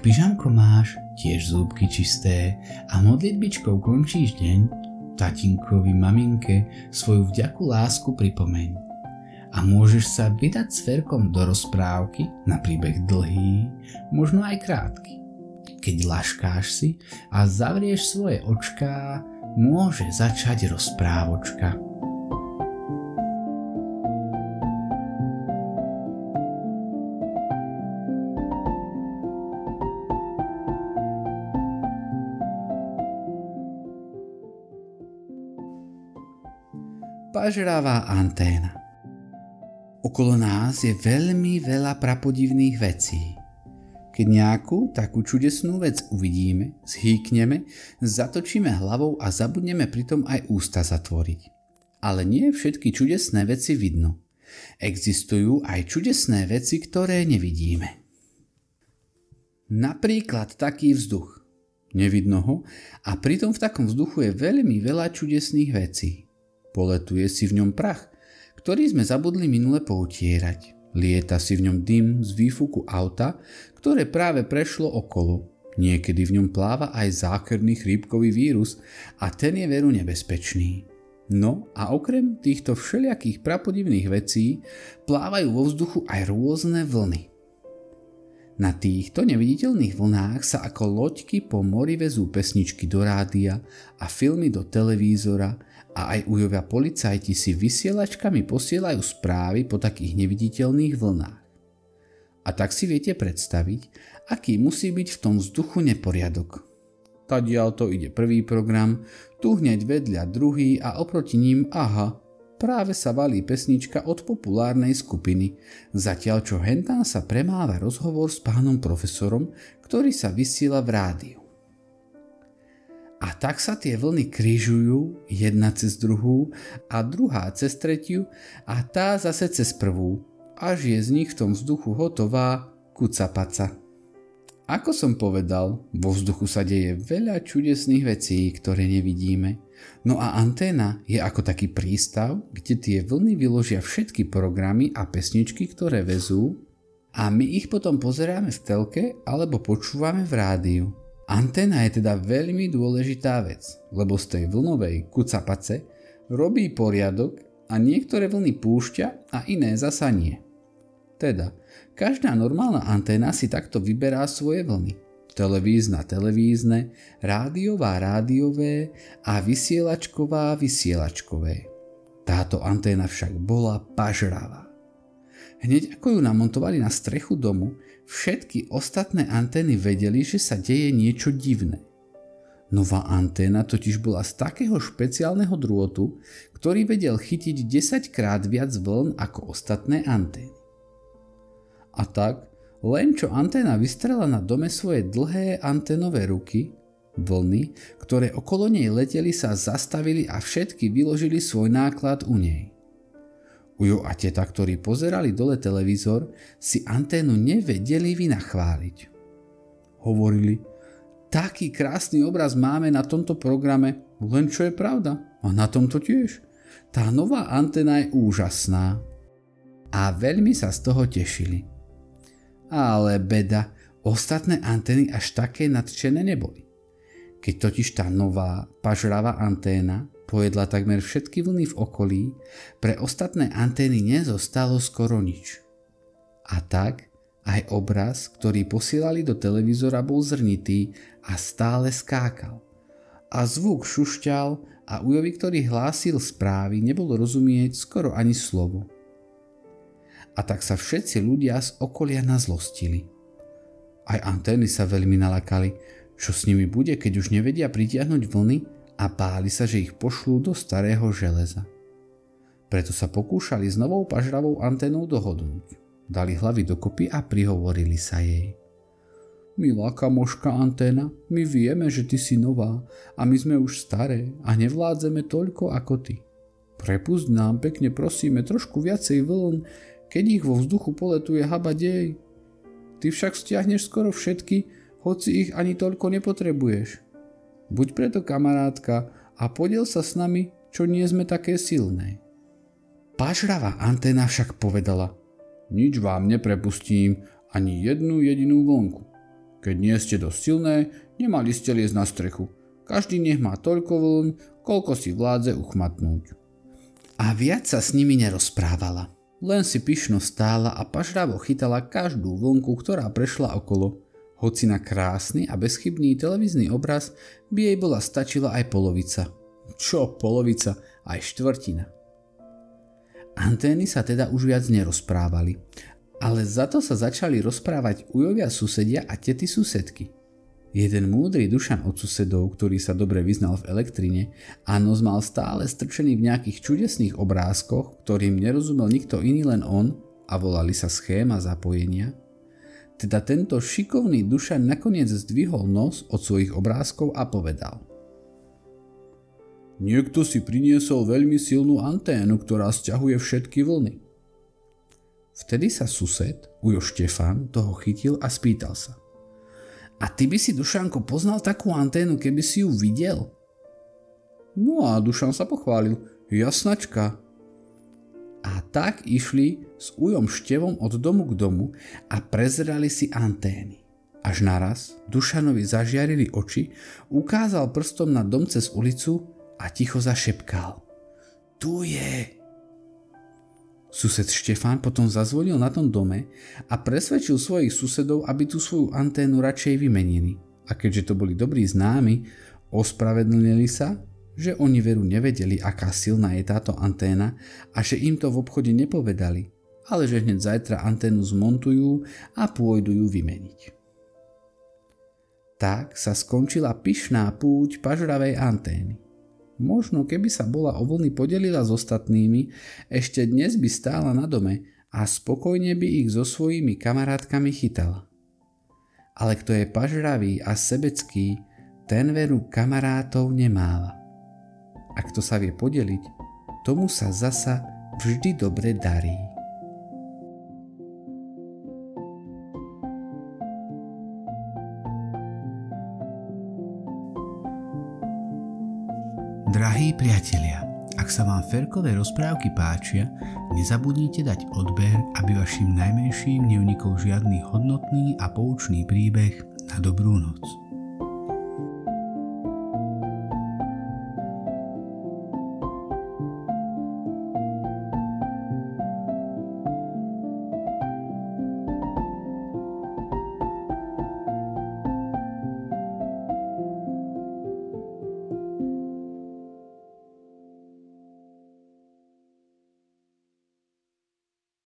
pyžamko máš, tiež zúbky čisté a modlitbičkou končíš deň, tatínkovi, maminke svoju vďaku, lásku pripomeň. A môžeš sa vydať s Ferkom do rozprávky na príbeh dlhý, možno aj krátky. Keď laškáš si a zavrieš svoje očká, môže začať rozprávočka. Pažravá anténa. Okolo nás je veľmi veľa prapodivných vecí. Keď nejakú takú čudesnú vec uvidíme, zhýkneme, zatočíme hlavou a zabudneme pritom aj ústa zatvoriť. Ale nie všetky čudesné veci vidno. Existujú aj čudesné veci, ktoré nevidíme. Napríklad taký vzduch. Nevidno ho a pritom v takom vzduchu je veľmi veľa čudesných vecí. Poletuje si v ňom prach, ktorý sme zabudli minule poutierať. Lieta si v ňom dym z výfuku auta, ktoré práve prešlo okolo. Niekedy v ňom pláva aj zákerný chrípkový vírus a ten je veru nebezpečný. No a okrem týchto všelijakých prapodivných vecí plávajú vo vzduchu aj rôzne vlny. Na týchto neviditeľných vlnách sa ako loďky po mori vezú pesničky do rádia a filmy do televízora a aj ujovia policajti si vysielačkami posielajú správy po takých neviditeľných vlnách. A tak si viete predstaviť, aký musí byť v tom vzduchu neporiadok. Tadiaľto ide prvý program, tu hneď vedľa druhý a oproti ním práve sa valí pesnička od populárnej skupiny, zatiaľ čo hentán sa premáva rozhovor s pánom profesorom, ktorý sa vysiela v rádiu. A tak sa tie vlny križujú, jedna cez druhú a druhá cez tretiu a tá zase cez prvú, až je z nich v tom vzduchu hotová kucapaca. Ako som povedal, vo vzduchu sa deje veľa čudesných vecí, ktoré nevidíme. No a anténa je ako taký prístav, kde tie vlny vyložia všetky programy a pesničky, ktoré vezú a my ich potom pozeráme v telke alebo počúvame v rádiu. Anténa je teda veľmi dôležitá vec, lebo z tej vlnovej kucapace robí poriadok a niektoré vlny púšťa a iné zasa nie. Teda, každá normálna anténa si takto vyberá svoje vlny. Televízna televízne, rádiová rádiové a vysielačková vysielačkové. Táto anténa však bola pažravá. Hneď ako ju namontovali na strechu domu, všetky ostatné antény vedeli, že sa deje niečo divné. Nová anténa totiž bola z takého špeciálneho drôtu, ktorý vedel chytiť 10-krát viac vln ako ostatné antény. A tak, len čo anténa vystrela na dome svoje dlhé anténové ruky, vlny, ktoré okolo nej leteli, sa zastavili a všetky vyložili svoj náklad u nej. Ujo a teta, ktorí pozerali dole televízor, si anténu nevedeli vynachváliť. Hovorili, taký krásny obraz máme na tomto programe, len čo je pravda, a na tomto tiež. Tá nová anténa je úžasná. A veľmi sa z toho tešili. Ale beda, ostatné antény až také nadšené neboli. Keď totiž tá nová pažravá anténa pojedla takmer všetky vlny v okolí, pre ostatné antény nezostalo skoro nič. A tak aj obraz, ktorý posielali do televízora, bol zrnitý a stále skákal. A zvuk šušťal a ujovi, ktorý hlásil správy, nebolo rozumieť skoro ani slovo. A tak sa všetci ľudia z okolia nazlostili. Aj antény sa veľmi nalakali, čo s nimi bude, keď už nevedia pritiahnuť vlny a báli sa, že ich pošlú do starého železa. Preto sa pokúšali s novou pažravou anténou dohodnúť. Dali hlavy dokopy a prihovorili sa jej. Milá kamoška anténa, my vieme, že ty si nová a my sme už staré a nevládzeme toľko ako ty. Prepusť nám, pekne prosíme, trošku viacej vln, keď ich vo vzduchu poletuje habadej. Ty však stiahneš skoro všetky, hoci ich ani toľko nepotrebuješ. Buď preto kamarátka a podiel sa s nami, čo nie sme také silné. Pažravá anténa však povedala, nič vám neprepustím, ani jednu jedinú vlnku. Keď nie ste dosť silné, nemali ste liesť na strechu. Každý nech má toľko vln, koľko si vládze uchmatnúť. A viac sa s nimi nerozprávala. Len si pyšno stála a pažravo chytala každú vlnku, ktorá prešla okolo. Hoci na krásny a bezchybný televízny obraz by jej bola stačila aj polovica. Čo polovica? Aj štvrtina. Antény sa teda už viac nerozprávali, ale za to sa začali rozprávať ujovia susedia a tety susedky. Jeden múdry Dušan od susedov, ktorý sa dobre vyznal v elektrine a nos mal stále strčený v nejakých čudesných obrázkoch, ktorým nerozumel nikto iný len on a volali sa schéma zapojenia, teda tento šikovný Dušan nakoniec zdvihol nos od svojich obrázkov a povedal: Niekto si priniesol veľmi silnú anténu, ktorá sťahuje všetky vlny. Vtedy sa sused, Ujo Štefan, toho chytil a spýtal sa: A ty by si, Dušanko, poznal takú anténu, keby si ju videl? No a Dušan sa pochválil: Jasnačka. A tak išli s Ujom Števom od domu k domu a prezerali si antény. Až naraz Dušanovi zažiarili oči, ukázal prstom na dom cez ulicu a ticho zašepkal: Tu je. Sused Štefán potom zazvonil na tom dome a presvedčil svojich susedov, aby tú svoju anténu radšej vymenili. A keďže to boli dobrí známi, ospravedlnili sa, že oni veru nevedeli, aká silná je táto anténa a že im to v obchode nepovedali, ale že hneď zajtra anténu zmontujú a pôjdu ju vymeniť. Tak sa skončila pyšná púť pažravej antény. Možno keby sa bola o vlny podelila s ostatnými, ešte dnes by stála na dome a spokojne by ich so svojimi kamarátkami chytala. Ale kto je pažravý a sebecký, ten veru kamarátov nemáva. A kto sa vie podeliť, tomu sa zasa vždy dobre darí. Drahí priatelia, ak sa vám Ferkové rozprávky páčia, nezabudnite dať odber, aby vašim najmenším neunikol žiadny hodnotný a poučný príbeh na dobrú noc.